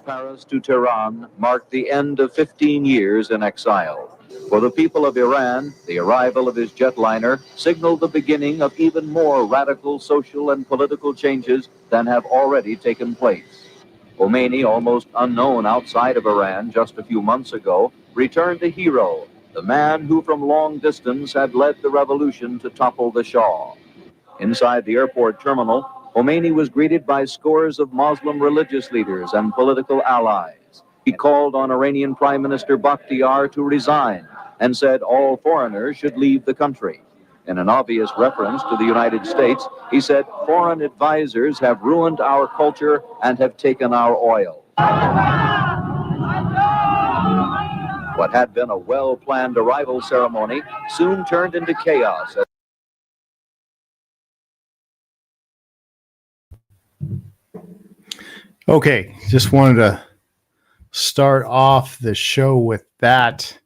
Paris to Tehran marked the end of 15 years in exile. For the people of Iran, the arrival of his jetliner signaled the beginning of even more radical social and political changes than have already taken place. Khomeini, almost unknown outside of Iran just a few months ago, returned a hero, the man who from long distance had led the revolution to topple the Shah. Inside the airport terminal, Khomeini was greeted by scores of Muslim religious leaders and political allies. He called on Iranian Prime Minister Bakhtiar to resign and said all foreigners should leave the country. In an obvious reference to the United States, he said foreign advisors have ruined our culture and have taken our oil. What had been a well-planned arrival ceremony soon turned into chaos. Okay, just wanted to start off the show with that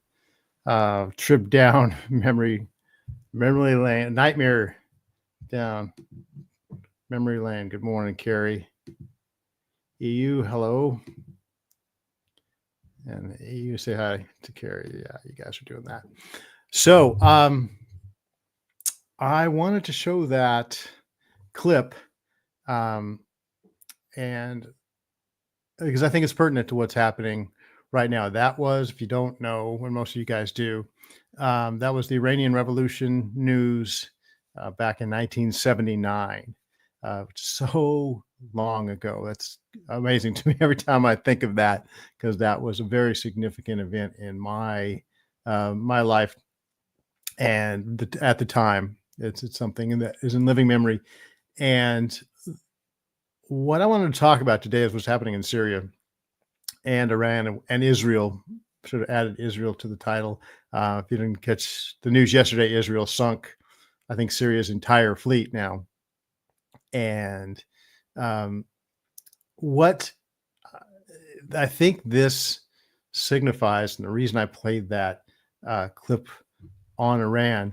trip down memory lane, nightmare down memory lane. Good morning, Carrie. EU, hello. And EU, say hi to Carrie. Yeah, you guys are doing that. So I wanted to show that clip and because I think it's pertinent to what's happening right now. That was, if you don't know, and most of you guys do, that was the Iranian Revolution news back in 1979. So long ago. That's amazing to me every time I think of that, because that was a very significant event in my my life. And at the time, it's something that is in living memory. And what I wanted to talk about today is what's happening in Syria and Iran and Israel. Sort of added Israel to the title. If you didn't catch the news yesterday, Israel sunk, I think, Syria's entire fleet now. And what I think this signifies, and the reason I played that clip on Iran,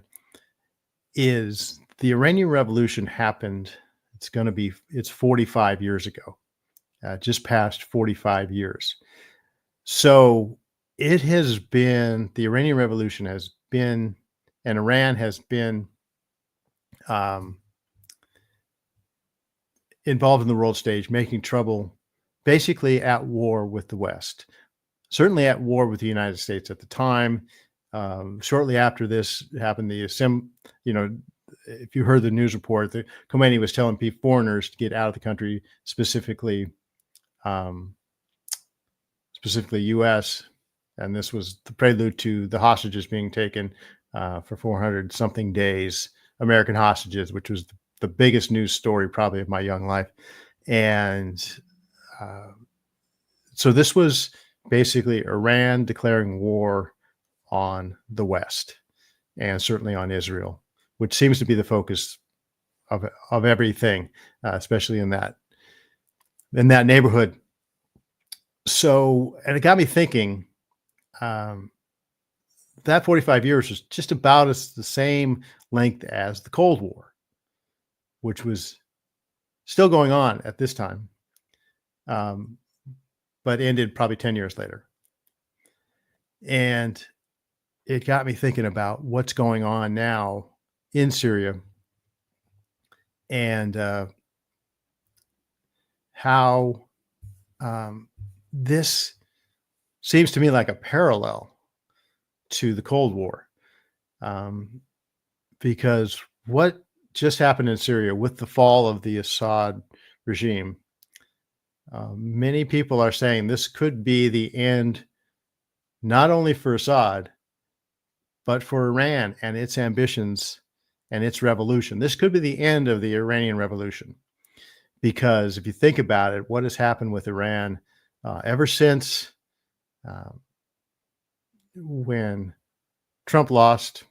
is the Iranian Revolution happened. It's 45 years ago, just past 45 years. So it has been, the Iranian Revolution has been, and Iran has been involved in the world stage, making trouble, basically at war with the West, certainly at war with the United States at the time. Shortly after this happened, if you heard the news report, that Khomeini was telling foreigners to get out of the country, specifically U.S., and this was the prelude to the hostages being taken for 400 something days, American hostages, which was the biggest news story probably of my young life. And so this was basically Iran declaring war on the West, and certainly on Israel, which seems to be the focus of everything, especially in that neighborhood. So, and it got me thinking, that 45 years was just about the same length as the Cold War, which was still going on at this time, but ended probably 10 years later. And it got me thinking about what's going on now in Syria, and how this seems to me like a parallel to the Cold War, because what just happened in Syria with the fall of the Assad regime, many people are saying this could be the end, not only for Assad, but for Iran and its ambitions and its revolution. This could be the end of the Iranian Revolution, because if you think about it, what has happened with Iran ever since when Trump lost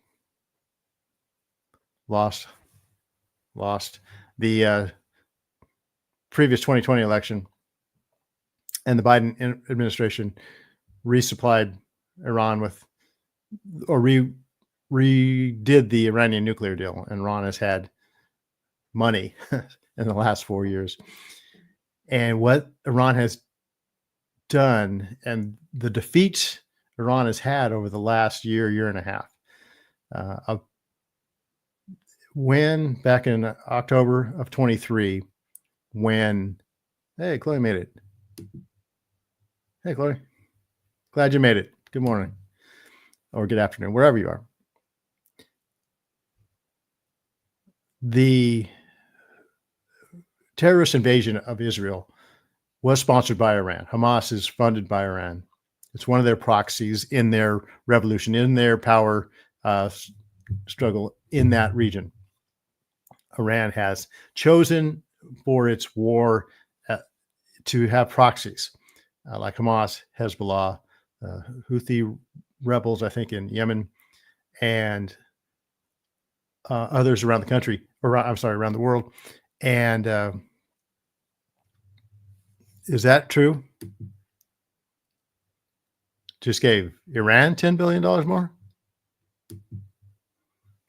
the previous 2020 election, and the Biden administration resupplied Iran with, or redid the Iranian nuclear deal, and Iran has had money in the last 4 years. And what Iran has done and the defeats Iran has had over the last year and a half. When back in October of 23, when, hey, Chloe made it. Hey, Chloe, glad you made it. Good morning or good afternoon, wherever you are. The terrorist invasion of Israel was sponsored by Iran. Hamas is funded by Iran. It's one of their proxies in their revolution, in their power struggle in that region. Iran has chosen for its war to have proxies like Hamas, Hezbollah, Houthi rebels, I think, in Yemen, and others around the country, or I'm sorry, around the world. And is that true? Just gave Iran $10 billion more?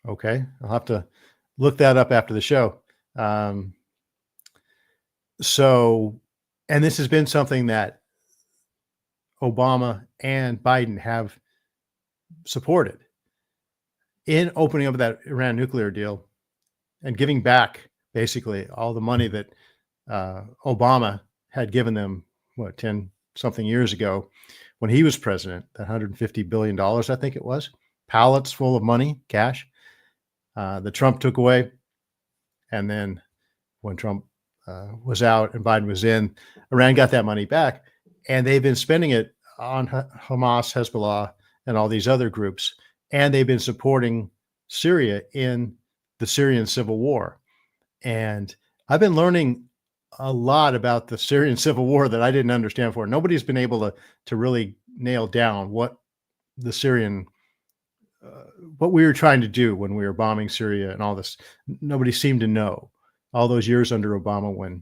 Okay, I'll have to look that up after the show. So, and this has been something that Obama and Biden have supported in opening up that Iran nuclear deal and giving back basically all the money that Obama had given them, 10 something years ago when he was president, that $150 billion, I think it was, pallets full of money, cash, that Trump took away. And then when Trump was out and Biden was in, Iran got that money back, and they've been spending it on Hamas, Hezbollah, and all these other groups. And they've been supporting Syria in the Syrian civil war. And I've been learning a lot about the Syrian civil war that I didn't understand before. Nobody's been able to really nail down what the Syrian, what we were trying to do when we were bombing Syria and all this. Nobody seemed to know. All those years under Obama when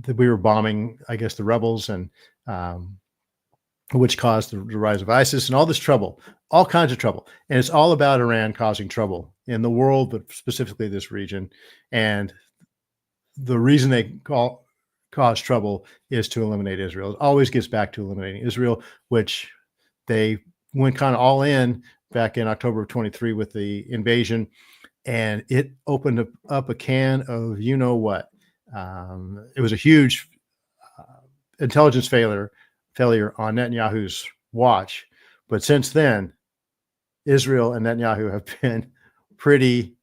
we were bombing, I guess, the rebels, and which caused the rise of ISIS and all this trouble, all kinds of trouble. And it's all about Iran causing trouble in the world, but specifically this region. And the reason they cause trouble is to eliminate Israel. It always gets back to eliminating Israel, which they went kind of all in back in October of 23 with the invasion. And it opened up a can of you know what. It was a huge intelligence failure on Netanyahu's watch. But since then, Israel and Netanyahu have been pretty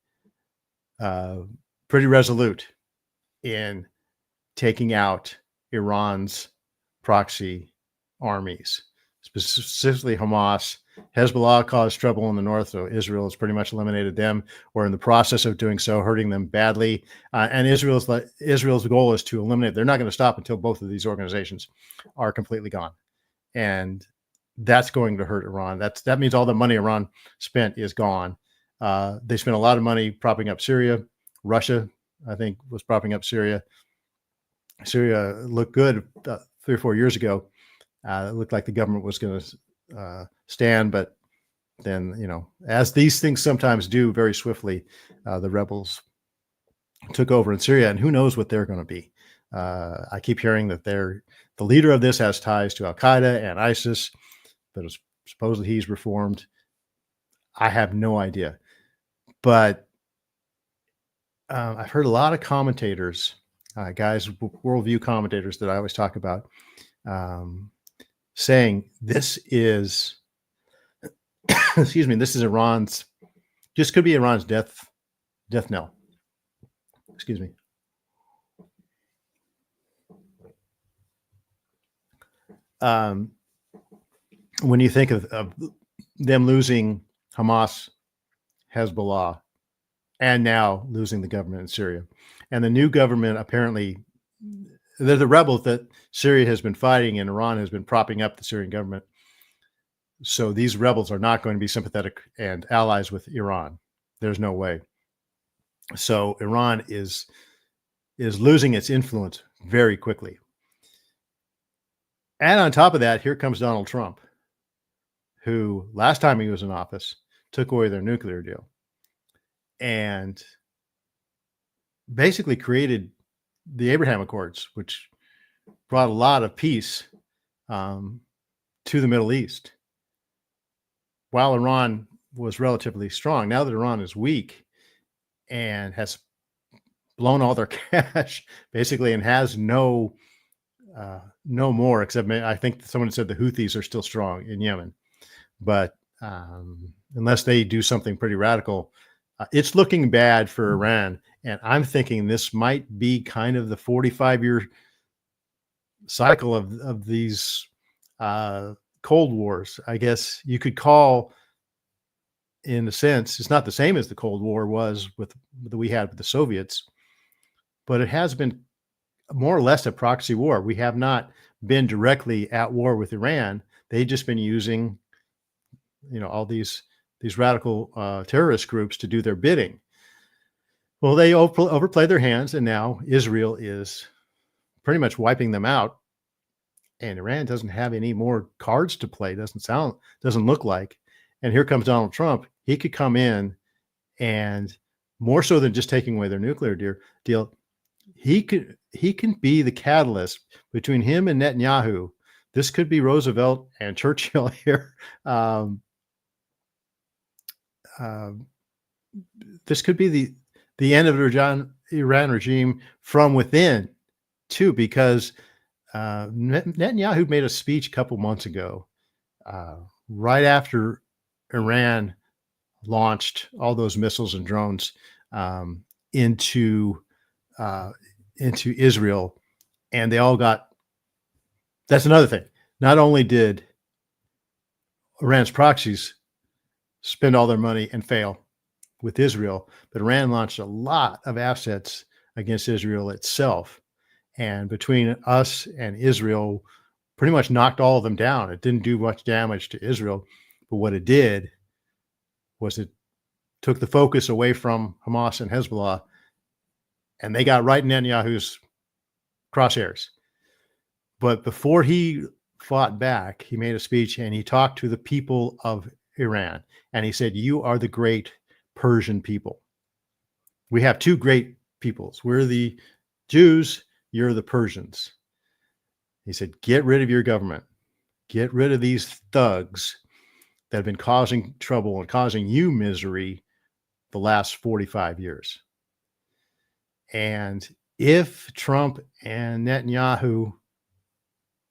resolute in taking out Iran's proxy armies, specifically Hamas. Hezbollah caused trouble in the north, so Israel has pretty much eliminated them, or in the process of doing so, hurting them badly. And Israel's goal is to eliminate. They're not going to stop until both of these organizations are completely gone, and that's going to hurt Iran. That means all the money Iran spent is gone. They spent a lot of money propping up Syria. Russia, I think, was propping up Syria. Syria looked good 3 or 4 years ago. It looked like the government was going to stand, but then, as these things sometimes do very swiftly, the rebels took over in Syria, and who knows what they're going to be. I keep hearing that the leader of this has ties to Al Qaeda and ISIS, but supposedly he's reformed. I have no idea, but I've heard a lot of commentators, guys, worldview commentators that I always talk about, saying this is, excuse me, this could be Iran's death knell. Excuse me. When you think of them losing Hamas, Hezbollah, and now losing the government in Syria, and the new government, apparently, they're the rebels that Syria has been fighting, and Iran has been propping up the Syrian government. So these rebels are not going to be sympathetic and allies with Iran. There's no way. So Iran is losing its influence very quickly. And on top of that, here comes Donald Trump, who last time he was in office took away their nuclear deal and basically created the Abraham Accords, which brought a lot of peace to the Middle East. While Iran was relatively strong, now that Iran is weak and has blown all their cash basically and has no more, except I think someone said the Houthis are still strong in Yemen, but unless they do something pretty radical, it's looking bad for Iran. And I'm thinking this might be kind of the 45-year cycle of these Cold Wars, I guess you could call. In a sense, it's not the same as the Cold War was that we had with the Soviets, but it has been more or less a proxy war. We have not been directly at war with Iran. They've just been using, all these radical terrorist groups to do their bidding. Well, they overplayed their hands, and now Israel is pretty much wiping them out. And Iran doesn't have any more cards to play. Doesn't look like. And here comes Donald Trump. He could come in, and more so than just taking away their nuclear deal, he can be the catalyst between him and Netanyahu. This could be Roosevelt and Churchill here. This could be the end of the Iran regime from within, too, because Netanyahu made a speech a couple months ago, right after Iran launched all those missiles and drones into Israel, and they all got. That's another thing. Not only did Iran's proxies spend all their money and fail with Israel, but Iran launched a lot of assets against Israel itself. And between us and Israel, pretty much knocked all of them down. It didn't do much damage to Israel, but what it did was it took the focus away from Hamas and Hezbollah, and they got right in Netanyahu's crosshairs. But before he fought back, he made a speech and he talked to the people of Iran. And he said, "You are the great Persian people. We have two great peoples. We're the Jews, you're the Persians." He said, "Get rid of your government. Get rid of these thugs that have been causing trouble and causing you misery the last 45 years. And if Trump and Netanyahu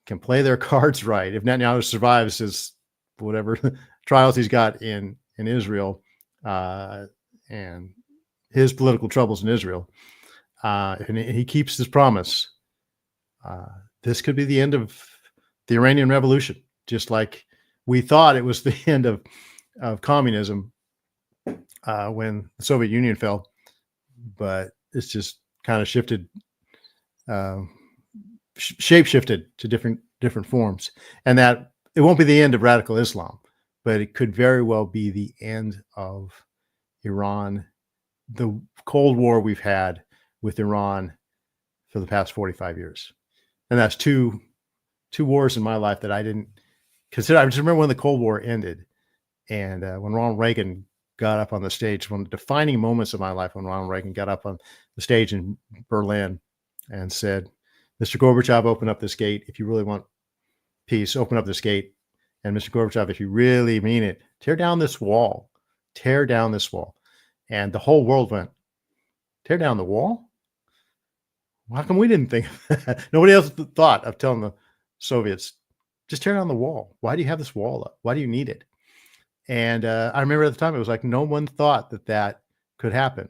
can play their cards right, if Netanyahu survives his whatever trials he's got in Israel and his political troubles in Israel, and he keeps his promise, this could be the end of the Iranian Revolution, just like we thought it was the end of communism when the Soviet Union fell, but it's just kind of shifted, shape shifted to different forms, and that it won't be the end of radical Islam, but it could very well be the end of Iran, the Cold War we've had with Iran for the past 45 years. And that's two wars in my life that I didn't consider. I just remember when the Cold War ended, and when Ronald Reagan got up on the stage, one of the defining moments of my life, when Ronald Reagan got up on the stage in Berlin and said, "Mr. Gorbachev, open up this gate. If you really want peace, open up this gate. And Mr. Gorbachev, if you really mean it, tear down this wall. Tear down this wall." And the whole world went, "Tear down the wall? Well, how come we didn't think of that?" Nobody else thought of telling the Soviets, just tear down the wall. Why do you have this wall up? Why do you need it? And I remember at the time, it was like no one thought that could happen.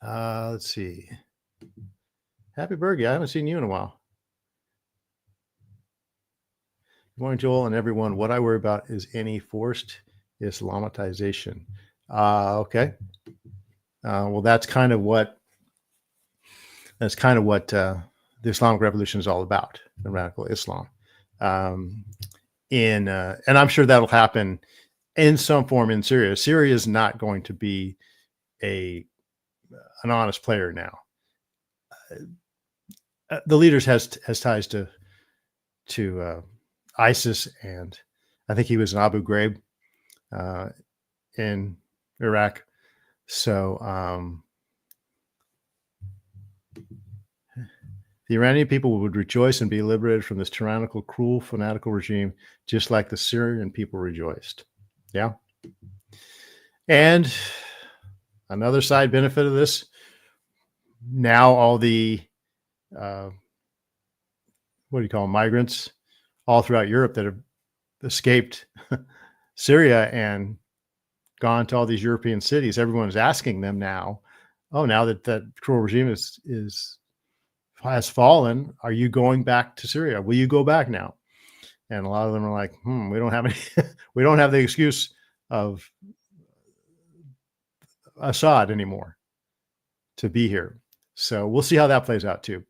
Let's see. Happy Bergie, I haven't seen you in a while. Good morning, Joel, and everyone. What I worry about is any forced Islamatization. Okay. Well, that's kind of what the Islamic Revolution is all about, the radical Islam. And I'm sure that'll happen in some form in Syria. Syria is not going to be an honest player now. The leaders has ties to ISIS, and I think he was in Abu Ghraib in Iraq. So The Iranian people would rejoice and be liberated from this tyrannical, cruel, fanatical regime, just like the Syrian people rejoiced. Yeah. And another side benefit of this, now all the, what do you call them, migrants all throughout Europe that have escaped Syria and gone to all these European cities, everyone is asking them now, oh, now that that cruel regime has fallen, are you going back to Syria? Will you go back now? And a lot of them are like, we don't have any, we don't have the excuse of Assad anymore to be here. So we'll see how that plays out too.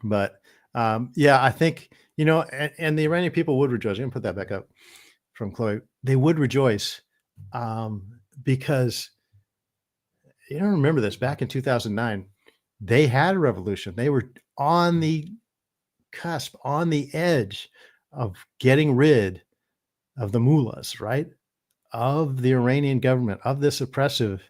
But yeah, I think, and the Iranian people would rejoice. I'm going to put that back up from Chloe. They would rejoice because, remember this, back in 2009, they had a revolution. They were on the cusp, on the edge of getting rid of the mullahs, right? Of the Iranian government, of this oppressive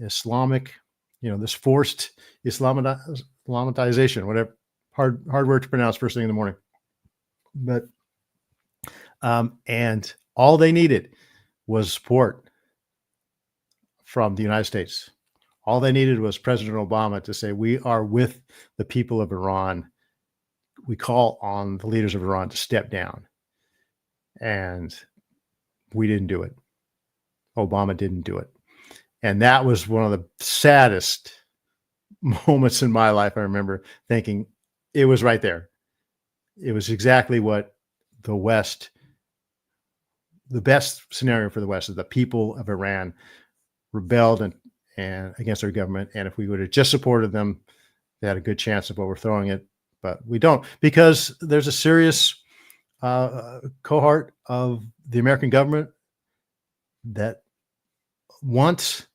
Islamic, this forced Islamatization, whatever, hard word to pronounce first thing in the morning. But, and all they needed was support from the United States. All they needed was President Obama to say, we are with the people of Iran. We call on the leaders of Iran to step down. And we didn't do it. Obama didn't do it. And that was one of the saddest moments in my life. I remember thinking it was right there. It was exactly what the West, the best scenario for the West is the people of Iran rebelled and against their government. And if we would have just supported them, they had a good chance of overthrowing it. But we don't, because there's a serious cohort of the American government that wants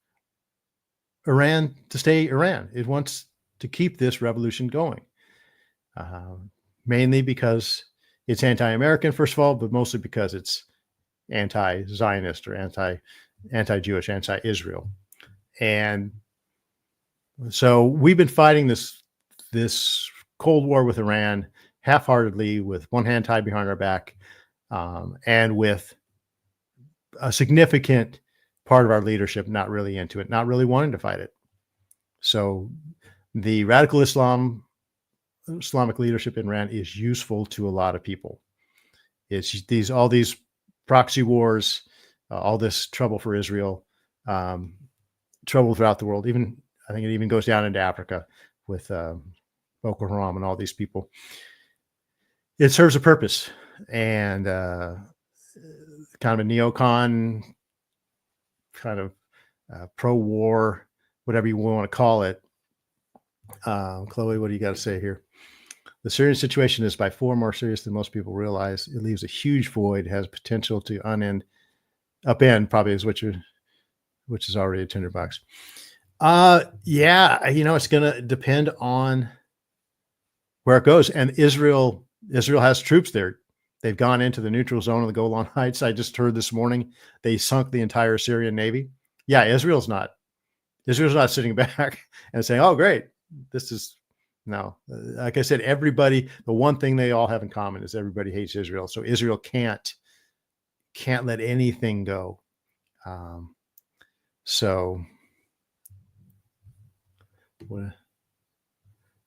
Iran to stay Iran. It wants to keep this revolution going, mainly because it's anti-American, first of all, but mostly because it's anti-Zionist or anti-Jewish, anti-Israel. And so we've been fighting this Cold War with Iran half-heartedly, with one hand tied behind our back, and with a significant part of our leadership not really into it, not really wanting to fight it. So the radical Islamic leadership in Iran is useful to a lot of people. It's all these proxy wars, all this trouble for Israel, trouble throughout the world. Even I think it even goes down into Africa with Boko Haram and all these people. It serves a purpose, and kind of a neocon, kind of pro-war, whatever you want to call it. Chloe, what do you got to say here? The Syrian situation is by far more serious than most people realize. It leaves a huge void, has potential to upend, probably is which is already a tinderbox. Yeah, it's going to depend on where it goes. And Israel has troops there. They've gone into the neutral zone of the Golan Heights. I just heard this morning they sunk the entire Syrian Navy. Yeah, Israel's not sitting back and saying, "Oh, great, this is." No, like I said, everybody. The one thing they all have in common is everybody hates Israel. So Israel can't let anything go. So,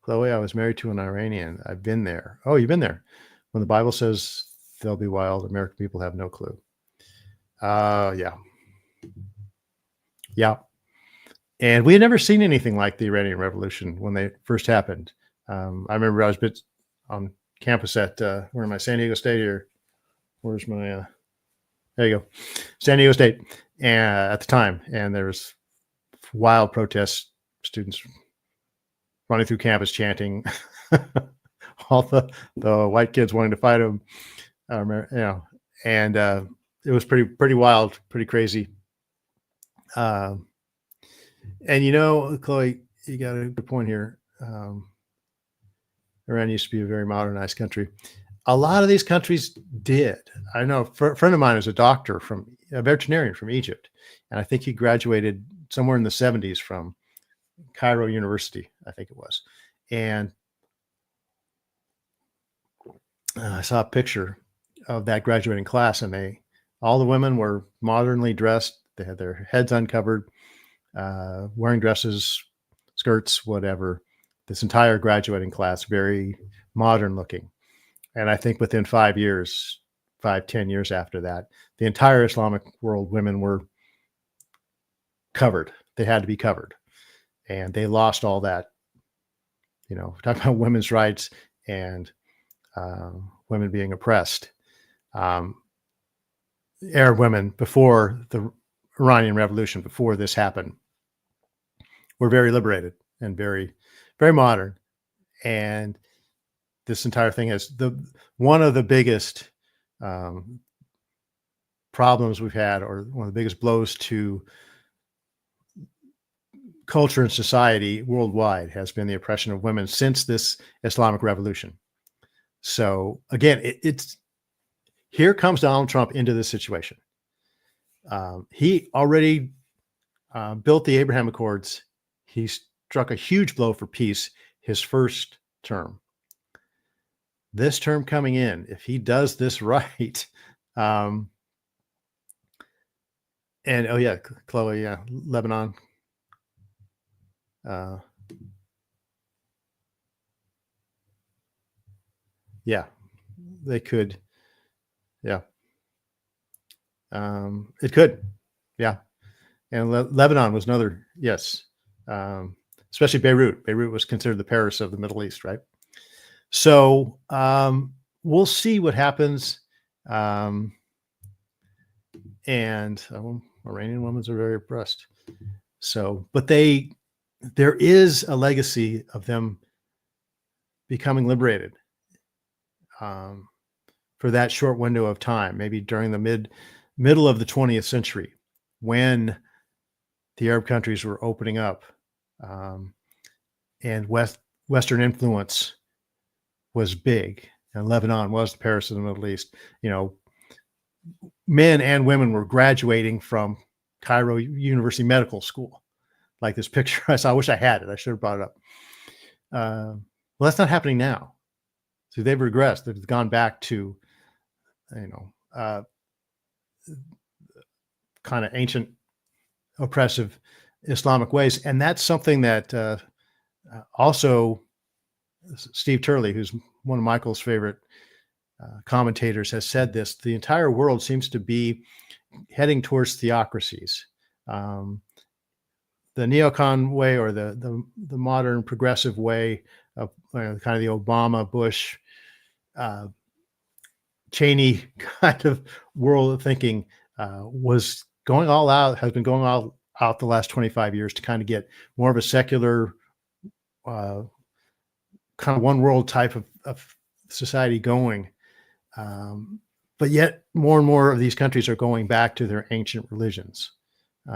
Chloe, I was married to an Iranian. I've been there. Oh, you've been there. When the Bible says they'll be wild, American people have no clue. Yeah. And we had never seen anything like the Iranian Revolution when they first happened. I remember I was on campus at, where am I, San Diego State here? Where's my, there you go, San Diego State at the time. And there was wild protests, students running through campus chanting, all the white kids wanting to fight them, and it was pretty wild, pretty crazy. And Chloe, you got a good point here. Iran used to be a very modernized country. A lot of these countries did. I know a friend of mine is a veterinarian from Egypt, and I think he graduated somewhere in the 70s from Cairo University, I think it was. And I saw a picture of that graduating class, and all the women were modernly dressed. They had their heads uncovered, wearing dresses, skirts, whatever. This entire graduating class, very modern looking. And I think within 5 years, 10 years after that, the entire Islamic world, women were covered. They had to be covered. And they lost all that, talking about women's rights and women being oppressed. Arab women, before the Iranian Revolution, before this happened, were very liberated and very, very modern. And this entire thing is one of the biggest problems we've had, or one of the biggest blows to culture and society worldwide, has been the oppression of women since this Islamic Revolution. So again, it's here comes Donald Trump into this situation. He already built the Abraham Accords. He struck a huge blow for peace his first term. This term coming in, if he does this right, and oh yeah, Chloe, yeah, Lebanon. Yeah, they could. Yeah. It could. Yeah. And Lebanon was another, yes. Especially Beirut. Beirut was considered the Paris of the Middle East, right? So we'll see what happens. And Iranian women are very oppressed. So, but there is a legacy of them becoming liberated for that short window of time, maybe during the middle of the 20th century, when the Arab countries were opening up, and Western influence was big, and Lebanon was the Paris of the Middle East. Men and women were graduating from Cairo University Medical School, like this picture I saw. I wish I had it. I should have brought it up. Well, that's not happening now. So they've regressed. They've gone back to, kind of ancient, oppressive Islamic ways. And that's something that also Steve Turley, who's one of Michael's favorite commentators, has said this: the entire world seems to be heading towards theocracies. The neocon way, or the modern progressive way of kind of the Obama, Bush, Cheney kind of world of thinking, was going all out, has been going all out the last 25 years to kind of get more of a secular, kind of one world type of society going. But yet more and more of these countries are going back to their ancient religions.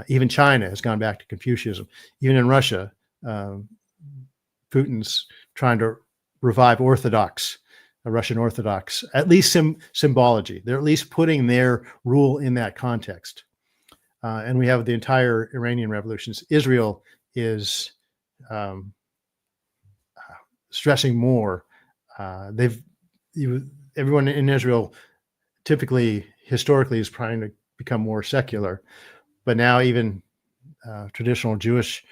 Even China has gone back to Confucianism. Even in Russia, Putin's trying to revive Russian Orthodox, at least symbology. They're at least putting their rule in that context. And we have the entire Iranian revolutions. Israel is stressing more. Everyone in Israel typically, historically, is trying to become more secular. But now even traditional Jewish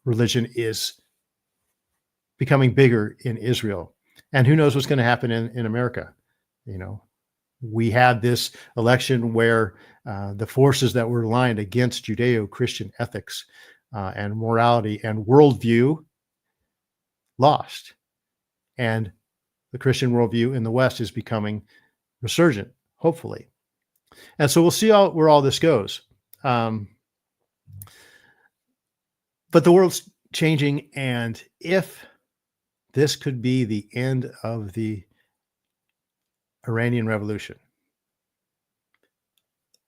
religion is becoming bigger in Israel. And who knows what's going to happen in America? We had this election where the forces that were aligned against Judeo-Christian ethics and morality and worldview lost. And the Christian worldview in the West is becoming resurgent, hopefully. And so we'll see where all this goes. But the world's changing, and if this could be the end of the Iranian Revolution,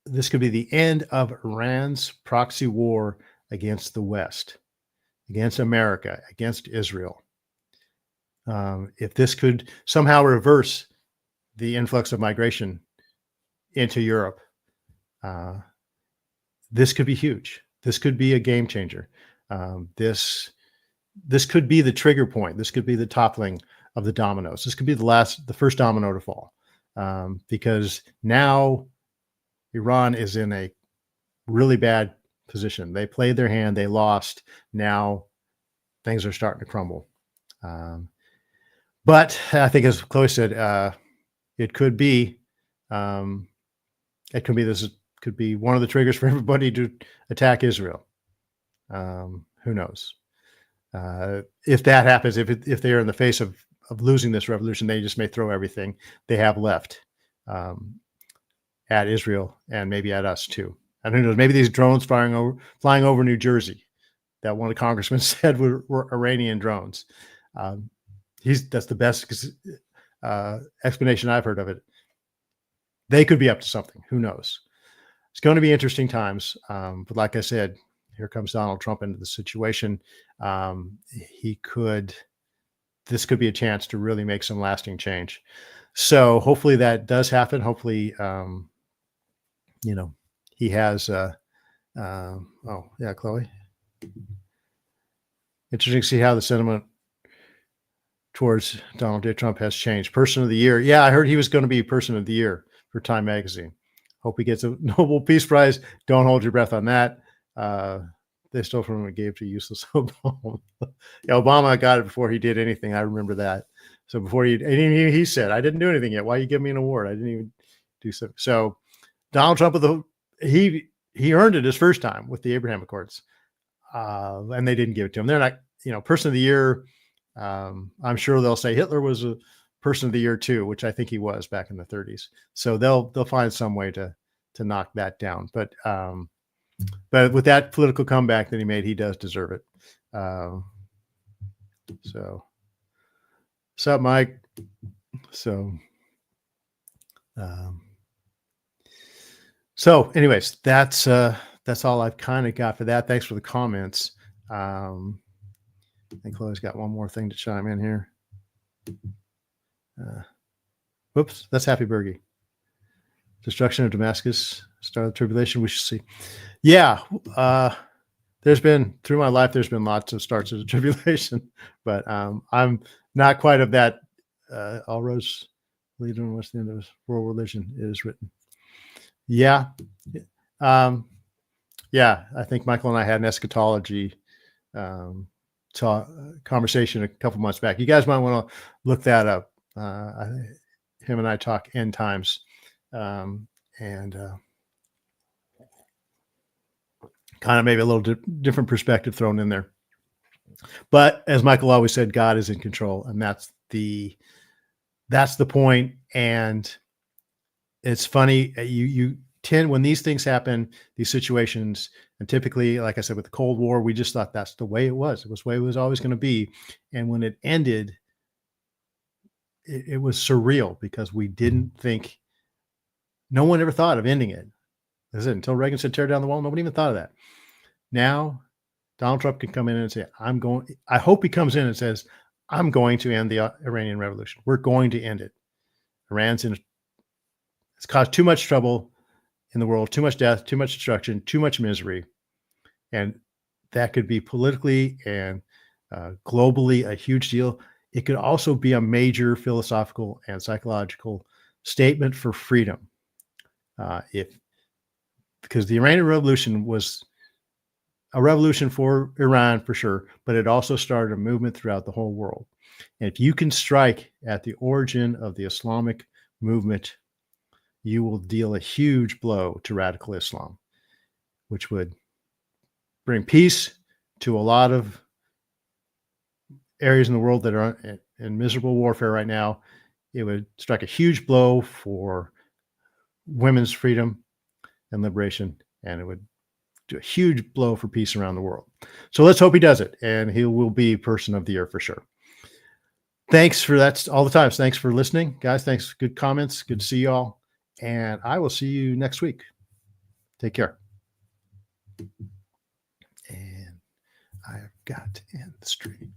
this could be the end of Iran's proxy war against the West, against America, against Israel. If this could somehow reverse the influx of migration into Europe, this could be huge. This could be a game changer. This this could be the trigger point. This could be the toppling of the dominoes. This could be the first domino to fall, because now Iran is in a really bad position. They played their hand, they lost. Now things are starting to crumble. But I think, as Chloe said, it could be, this could be one of the triggers for everybody to attack Israel. Who knows? If that happens, if they are in the face of losing this revolution, they just may throw everything they have left at Israel and maybe at us too. And who knows? Maybe these drones flying over New Jersey, that one of the congressmen said were Iranian drones. That's the best explanation I've heard of it. They could be up to something. Who knows? It's going to be interesting times. But like I said, here comes Donald Trump into the situation. This could be a chance to really make some lasting change. So hopefully that does happen. Hopefully, he has, oh yeah, Chloe. Interesting to see how the sentiment towards Donald J. Trump has changed. Person of the year. Yeah, I heard he was going to be person of the year for Time Magazine. Hope he gets a Nobel Peace Prize. Don't hold your breath on that. They stole from him and gave to useless Obama. Yeah, Obama got it before he did anything. I remember that. So before he said, "I didn't do anything yet. Why you give me an award? I didn't even do something." So Donald Trump, he earned it his first time with the Abraham Accords, and they didn't give it to him. They're not, person of the year. I'm sure they'll say Hitler was a person of the year too, which I think he was back in the 30s. So they'll find some way to knock that down. But with that political comeback that he made, he does deserve it. So, what's up, Mike? So, anyways, that's all I've kind of got for that. Thanks for the comments. I think Chloe's got one more thing to chime in here. Whoops, that's Happy Bergie. Destruction of Damascus, start of the tribulation. We should see. Yeah, through my life, there's been lots of starts of the tribulation, but I'm not quite of that. All roads lead on what's the end of world religion is written. Yeah. Yeah, I think Michael and I had an eschatology conversation a couple months back. You guys might want to look that up. Him and I talk end times, and kind of maybe a little different perspective thrown in there. But as Michael always said, God is in control, and that's the point. And it's funny, you tend, when these things happen, these situations, and typically, like I said, with the Cold War, we just thought that's the way it was. It was the way it was always going to be. And when it ended, it was surreal because we didn't think, no one ever thought of ending it. That's it. Until Reagan said, tear down the wall, nobody even thought of that. Now, Donald Trump can come in and say, I hope he comes in and says, I'm going to end the Iranian Revolution. We're going to end it. It's caused too much trouble in the world, too much death, too much destruction, too much misery. And that could be politically and globally a huge deal. It could also be a major philosophical and psychological statement for freedom. Because the Iranian Revolution was a revolution for Iran for sure, but it also started a movement throughout the whole world. And if you can strike at the origin of the Islamic movement, you will deal a huge blow to radical Islam, which would bring peace to a lot of areas in the world that are in miserable warfare right now. It would strike a huge blow for women's freedom and liberation, and it would do a huge blow for peace around the world. So let's hope he does it, and he will be person of the year for sure. Thanks for that all the time. Thanks for listening, guys. Thanks. Good comments. Good to see you all. And I will see you next week. Take care. And I've got to end the stream.